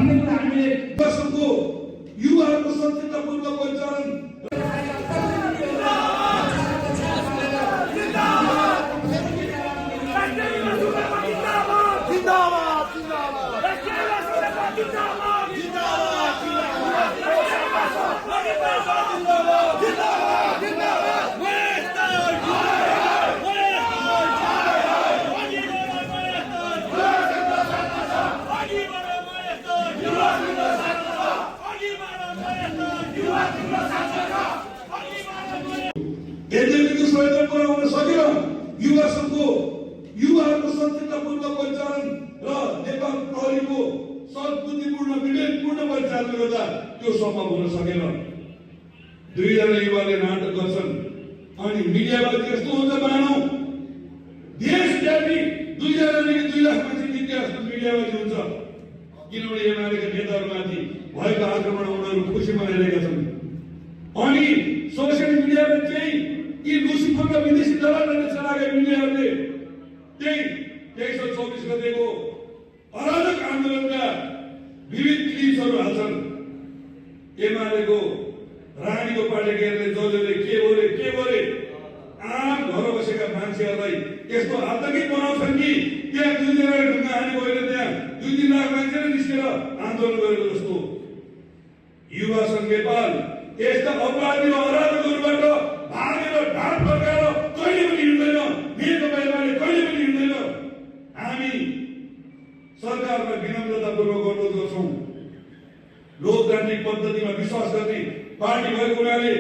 भन्ने कुरा हामीले दशकको युवाहरूको सचेततापूर्वक परिचालन यद्यपि सहयोग पुर्याउन सकेन युवा संघको युवाहरूको सचेततापूर्वक परिचालन र नेपाल प्रहरीको सद्बुद्धिपूर्ण विवेकपूर्ण परिचालन गर्दा त्यो सम्भव हुन सकेन। 2 जना युवाले नाटक गर्छन् अनि मिडियामा त्यस्तो हुन्छ मानौ देशव्यापी 2 जनादेखि 2 लाख मान्छे इतिहासमा मिडियामा हुन्छ, किनभने एमालेका नेताहरूमाथि भएको आक्रमण उनीहरू खुसी मनाइरहेका छन्। अनि सोसियल मिडियामा केही यी लुसिफरका विदेशी दलालहरूले चलाएका मिडियाहरूले त्यही 2324 गतेको अराजक आन्दोलनका विविध क्लिप्सहरू हाल्छन्। एमालेको रानीको पाटेकरले जसले के बोले आम घर बसेका मान्छेहरूलाई यस्तो आतंकित बनाउँछन् कि त्यहाँ 2 जनाले ढुङ्गा हानेको होइन, त्यहाँ 2-3 लाख मान्छेले निस्केर आन्दोलन गरेको जस्तो। युवा संघ नेपाल यस्ता अपराधी र अराजकहरूबाट भागेर ढाड फर्काएर कहिले पनि हिँड्दैन, नेकपा एमाले कहिले पनि हिँड्दैन। हामी सरकारमा विनम्रतापूर्वक अनुरोध गर्छौं, लोकतान्त्रिक पद्धतिमा विश्वास गर्ने पार्टी भएको हुनाले